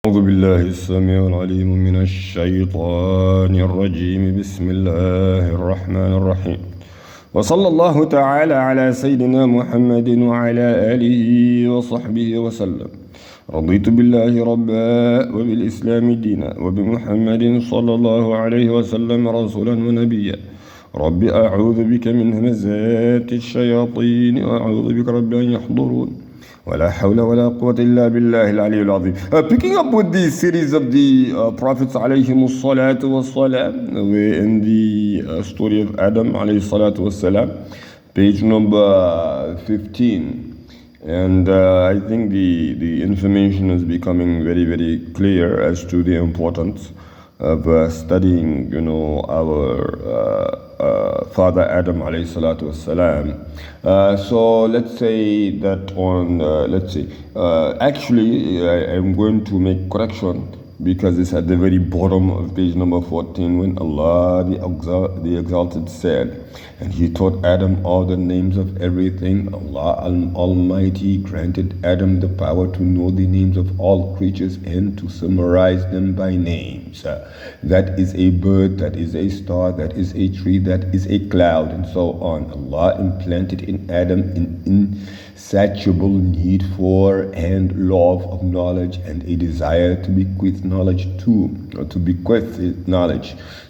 أعوذ بالله السميع العليم من الشيطان الرجيم بسم الله الرحمن الرحيم وصلى الله تعالى على سيدنا محمد وعلى آله وصحبه وسلم رضيت بالله ربا وبالإسلام دينا وبمحمد صلى الله عليه وسلم رسولا ونبيا رب أعوذ بك من همزات الشياطين وأعوذ بك رب أن يحضرون ولا حول ولا قوة إلا بالله العلي العظيم. Picking up with the series of the prophets عليهم الصلاة والسلام, we're in the story of Adam عليه الصلاة والسلام, page number 15. And I think the information is becoming very, very clear as to the importance of studying, our Father Adam alayhi salatu wassalam. So let's say that actually I am going to make correction because it's at the very bottom of page number 14 when Allah the Exalted said, and He taught Adam all the names of everything. Allah Almighty granted Adam the power to know the names of all creatures and to summarize them by names. That is a bird, that is a star, that is a tree, that is a cloud, and so on. Allah implanted in Adam an insatiable need for and love of knowledge and a desire to bequeath knowledge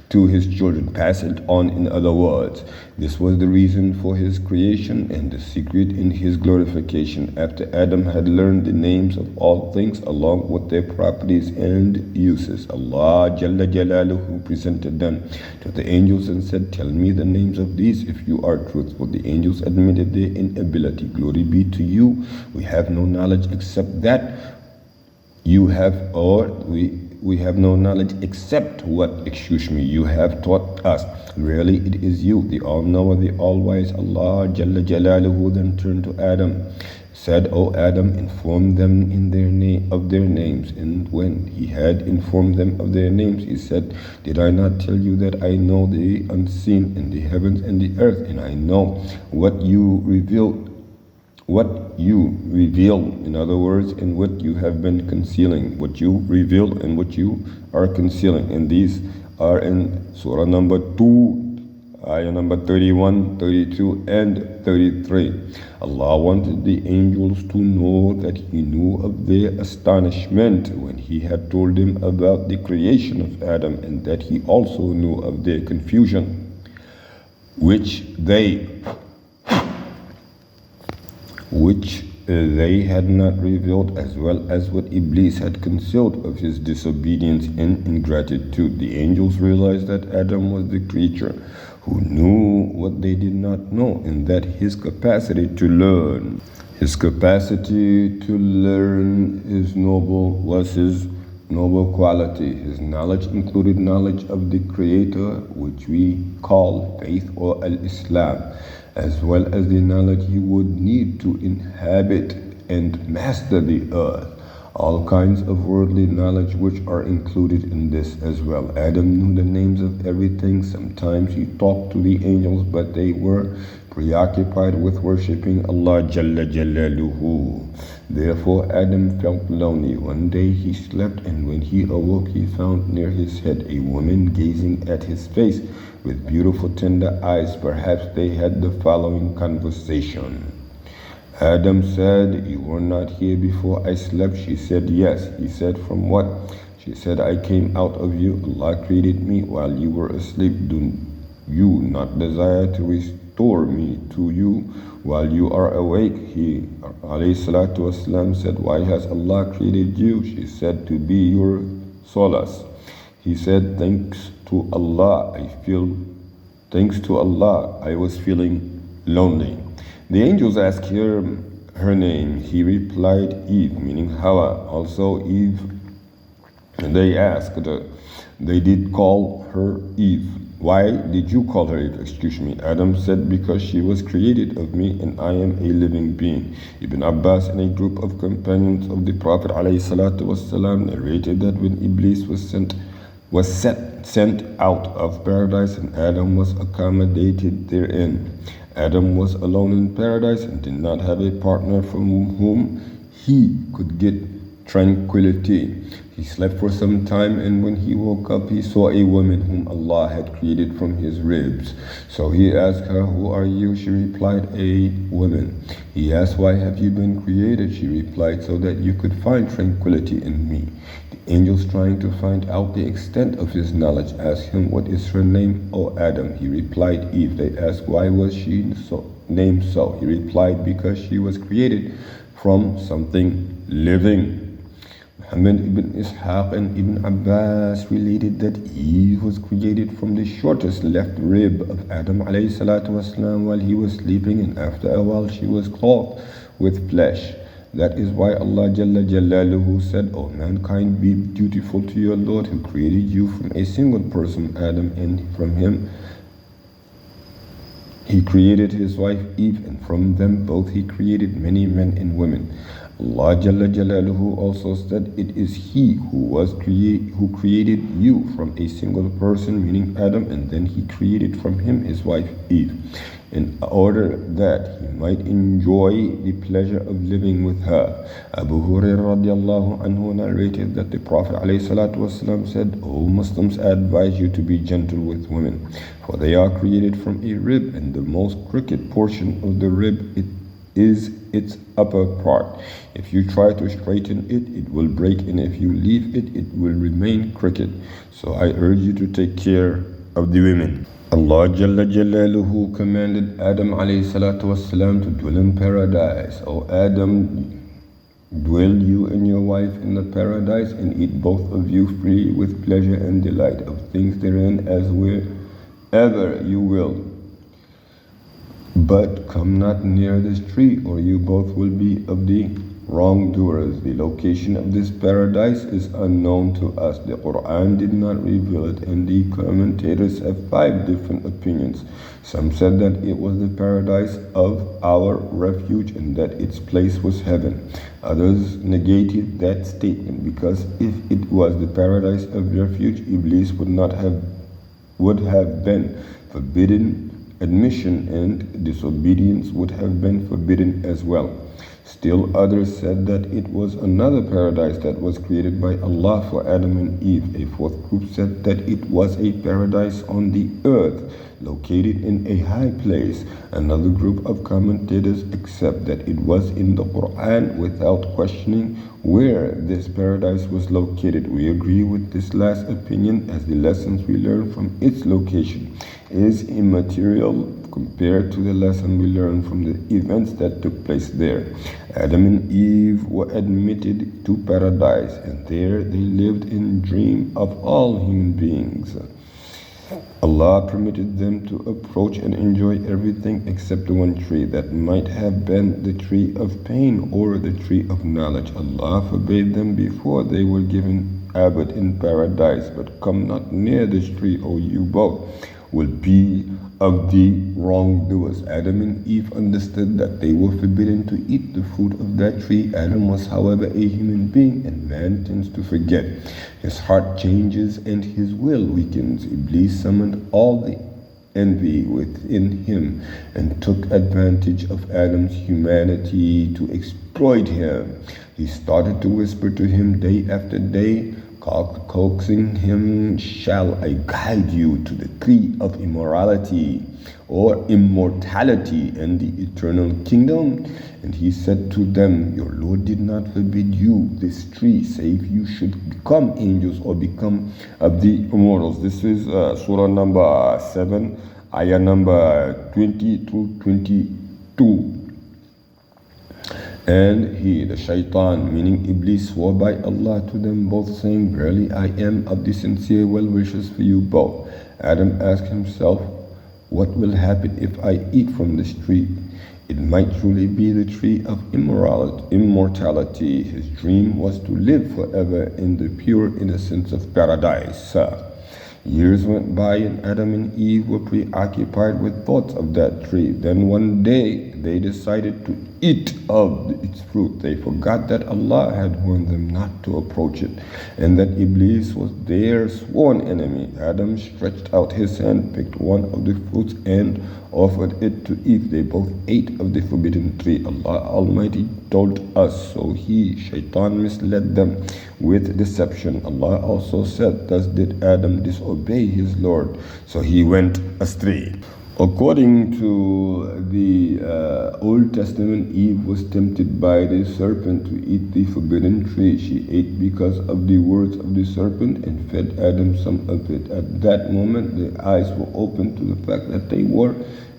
to his children, pass it on, in other words. This was the reason for his creation and the secret in his glorification. After Adam had learned the names of all things along with their properties and uses, Allah Jalla Jalaluhu presented them to the angels and said, "Tell me the names of these if you are truthful." The angels admitted their inability. "Glory be to you, we have no knowledge except that you have, or we have no knowledge except what, you have taught us. Really, it is you, the all-knower, the all-wise." Allah Jalla Jalaluhu then turned to Adam, said, "O Adam, inform them of their names." And when he had informed them of their names, he said, "Did I not tell you that I know the unseen in the heavens and the earth, and I know what you reveal, in other words, and what you have been concealing, what you reveal and what you are concealing." And these are in Surah number 2, ayah number 31, 32, and 33. Allah wanted the angels to know that He knew of their astonishment when He had told them about the creation of Adam, and that He also knew of their confusion, which they had not revealed, as well as what Iblis had concealed of his disobedience and ingratitude. The angels realized that Adam was the creature who knew what they did not know, and that his capacity to learn was his noble quality. His knowledge included knowledge of the Creator, which we call faith or al-Islam, as well as the knowledge he would need to inhabit and master the earth. All kinds of worldly knowledge which are included in this as well. Adam knew the names of everything. Sometimes he talked to the angels, but they were preoccupied with worshipping Allah Jalla Jalaluhu. Therefore Adam felt lonely. One day he slept, and when he awoke he found near his head a woman gazing at his face with beautiful tender eyes. Perhaps they had the following conversation. Adam said, "You were not here before I slept?" She said, "Yes." He said, "From what?" She said, "I came out of you. Allah created me while you were asleep. Do you not desire to restore me to you while you are awake?" He alayhi salatu wasalam said, "Why has Allah created you?" She said, "To be your solace." He said, Thanks to Allah, I was feeling lonely." The angels asked her name. He replied, "Eve," meaning Hawa. Also Eve, and they did call her Eve. "Why did you call her Eve?" Adam said, "Because she was created of me, and I am a living being." Ibn Abbas and a group of companions of the Prophet ﷺ narrated that when Iblis was sent out of paradise and Adam was accommodated therein, Adam was alone in paradise and did not have a partner from whom he could get tranquility. He slept for some time, and when he woke up, he saw a woman whom Allah had created from his ribs. So he asked her, "Who are you?" She replied, "A woman." He asked, "Why have you been created?" She replied, "So that you could find tranquility in me." The angels, trying to find out the extent of his knowledge, asked him, "What is her name, O Adam?" He replied, "Eve." They asked, "Why was she named so?" He replied, "Because she was created from something living." Muhammad ibn Ishaq and Ibn Abbas related that Eve was created from the shortest left rib of Adam alayhi salatu wasalam while he was sleeping, and after a while she was clothed with flesh. That is why Allah Jalla Jalaluhu said, "O mankind, be dutiful to your Lord who created you from a single person, Adam, and from him he created his wife Eve, and from them both he created many men and women." Allah Jalla Jalaluhu also said, "It is He who created you from a single person, meaning Adam, and then He created from him his wife Eve, in order that he might enjoy the pleasure of living with her." Abu Hurairah radiallahu anhu narrated that the Prophet ﷺ said, "O Muslims, I advise you to be gentle with women, for they are created from a rib, and the most crooked portion of the rib is its upper part. If you try to straighten it, it will break, and if you leave it, it will remain crooked. So I urge you to take care of the women." Allah Jalla Jalaluhu commanded Adam alayhi salatu wasalam to dwell in paradise. "O Adam, dwell you and your wife in the paradise, and eat both of you free with pleasure and delight of things therein as wherever you will. But come not near this tree, or you both will be of the wrongdoers." The location of this paradise is unknown to us. The Quran did not reveal it, and the commentators have 5 different opinions. Some said that it was the paradise of our refuge and that its place was heaven. Others negated that statement because if it was the paradise of refuge, Iblis would have been forbidden admission, and disobedience would have been forbidden as well. Still others said that it was another paradise that was created by Allah for Adam and Eve. A 4th group said that it was a paradise on the earth, located in a high place. Another group of commentators accept that it was in the Quran without questioning where this paradise was located. We agree with this last opinion, as the lessons we learn from its location is immaterial compared to the lesson we learn from the events that took place there. Adam and Eve were admitted to paradise, and there they lived in dream of all human beings. Allah permitted them to approach and enjoy everything except the one tree that might have been the tree of pain or the tree of knowledge. Allah forbade them before they were given abode in paradise. "But come not near this tree, O you both will be of the wrongdoers." Adam and Eve understood that they were forbidden to eat the fruit of that tree. Adam was, however, a human being, and man tends to forget. His heart changes and his will weakens. Iblis summoned all the envy within him and took advantage of Adam's humanity to exploit him. He started to whisper to him day after day, coaxing him, "Shall I guide you to the tree of immorality or immortality and the eternal kingdom?" And he said to them, "Your Lord did not forbid you this tree, save you should become angels or become of the immortals." This is Surah number 7, ayah number 20 to 22. And he, the shaitan, meaning Iblis, swore by Allah to them both, saying, "Verily I am of the sincere well-wishers for you both." Adam asked himself, "What will happen if I eat from this tree?" It might truly be the tree of immortality. His dream was to live forever in the pure innocence of paradise. Years went by, and Adam and Eve were preoccupied with thoughts of that tree. Then one day they decided to eat of its fruit. They forgot that Allah had warned them not to approach it, and that Iblis was their sworn enemy. Adam stretched out his hand, picked one of the fruits, and offered it to Eve. They both ate of the forbidden tree. Allah Almighty told us, so Shaitan misled them with deception. Allah also said, thus did Adam disobey his Lord, so he went astray. According to the Old Testament, Eve was tempted by the serpent to eat the forbidden tree. She ate because of the words of the serpent and fed Adam some of it. At that moment, their eyes were opened to the fact that they were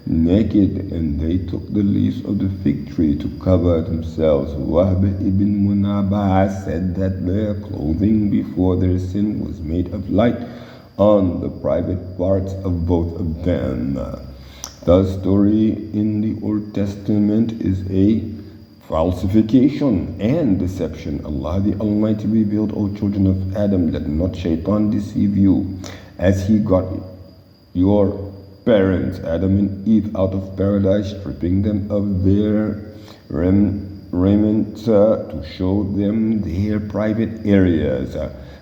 naked, and they took the leaves of the fig tree to cover themselves. Wahb ibn Munabah said that their clothing before their sin was made of light on the private parts of both of them. The story in the Old Testament is a falsification and deception. Allah the Almighty revealed, O children of Adam, let not Shaitan deceive you, as he got your parents, Adam and Eve, out of paradise, stripping them of their raiment to show them their private areas.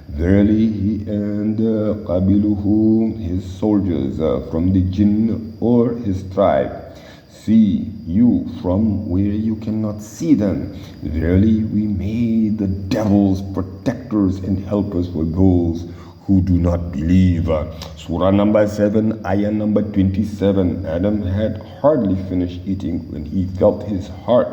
Verily, he and Qabiluhu, his soldiers from the jinn or his tribe, see you from where you cannot see them. Verily, we made the devils protectors and helpers for those who do not believe. Surah number 7, ayah number 27. Adam had hardly finished eating when he felt his heart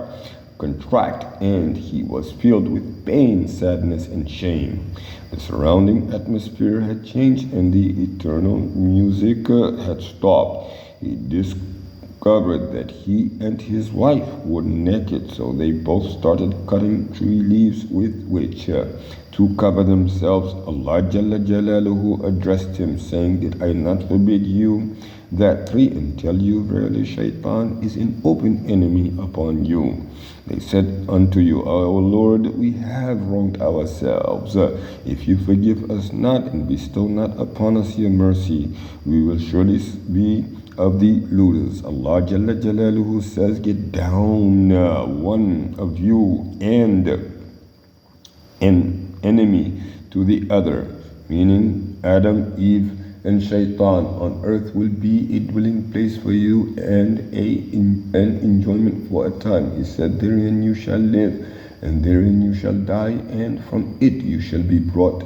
contract, and he was filled with pain, sadness, and shame. The surrounding atmosphere had changed, and the eternal music had stopped. He discovered that he and his wife were naked, so they both started cutting tree leaves with which to cover themselves. Allah Jalla Jalaluhu addressed him, saying, did I not forbid you that tree and tell you, verily Shaitan is an open enemy upon you? They said unto you, O Lord, we have wronged ourselves. If you forgive us not and bestow not upon us your mercy, we will surely be of the losers. Allah Jalla Jalaluhu says, get down, one of you and an enemy to the other, meaning Adam, Eve, and Shaitan. On earth will be a dwelling place for you and an enjoyment for a time. He said, therein you shall live, and therein you shall die, and from it you shall be brought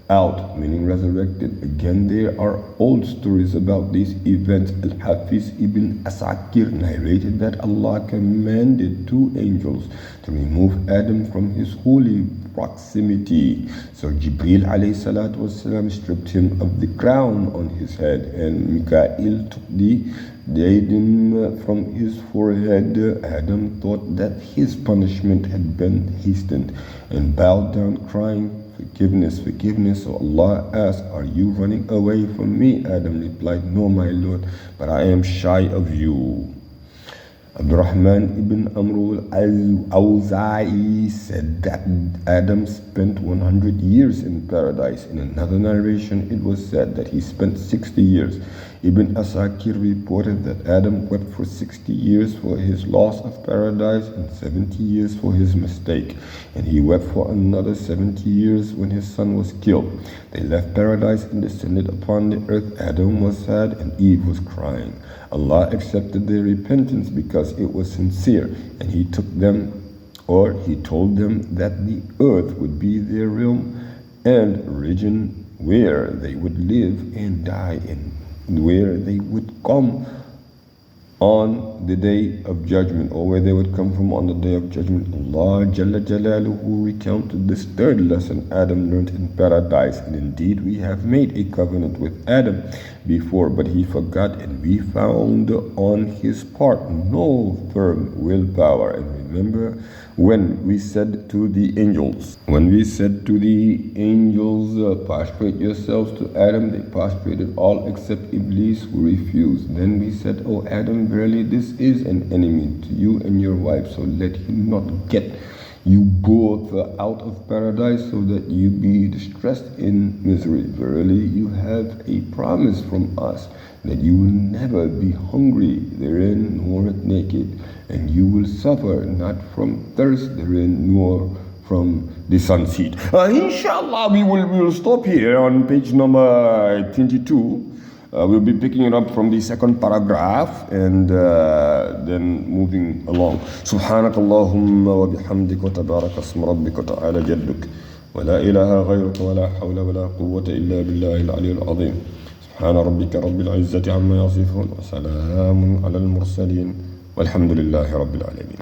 out, meaning resurrected. Again, there are old stories about these events. Al-Hafiz ibn Asakir narrated that Allah commanded two angels to remove Adam from his holy proximity. So Jibreel alayhi salatu wasalam stripped him of the crown on his head, and Mikael took the diadem from his forehead. Adam thought that his punishment had been hastened and bowed down crying, forgiveness, forgiveness. So Allah asked, are you running away from me? Adam replied, no, my Lord, but I am shy of you. Abdurrahman ibn Amr al-Awza'i said that Adam spent 100 years in paradise. In another narration, it was said that he spent 60 years. Ibn Asakir reported that Adam wept for 60 years for his loss of paradise and 70 years for his mistake. And he wept for another 70 years when his son was killed. They left paradise and descended upon the earth. Adam was sad and Eve was crying. Allah accepted their repentance because it was sincere, and He took them, or He told them that the earth would be their realm and region where they would live and die, and where they would come on the day of judgment, or where they would come from on the day of judgment. Allah Jalla Jalaluhu recounted this third lesson Adam learned in paradise. And indeed we have made a covenant with Adam before, but he forgot, and we found on his part no firm willpower. And remember when we said to the angels, prostrate yourselves to Adam, they prostrated all except Iblis, who refused. Then we said, O Adam, verily this is an enemy to you and your wife, so let him not get you brought out of paradise so that you be distressed in misery. Verily, you have a promise from us that you will never be hungry therein nor naked, and you will suffer not from thirst therein nor from the sunset. Inshallah, we will stop here on page number 22. We'll be picking it up from the second paragraph and then moving along. سبحانك اللهم وبحمدك وتبارك اسم ربك وتعالى جدك ولا إله غيرك ولا حول ولا قوة إلا بالله العلي العظيم. سبحان ربك رب العزة عما يصفون وسلام على المرسلين والحمد لله رب العالمين.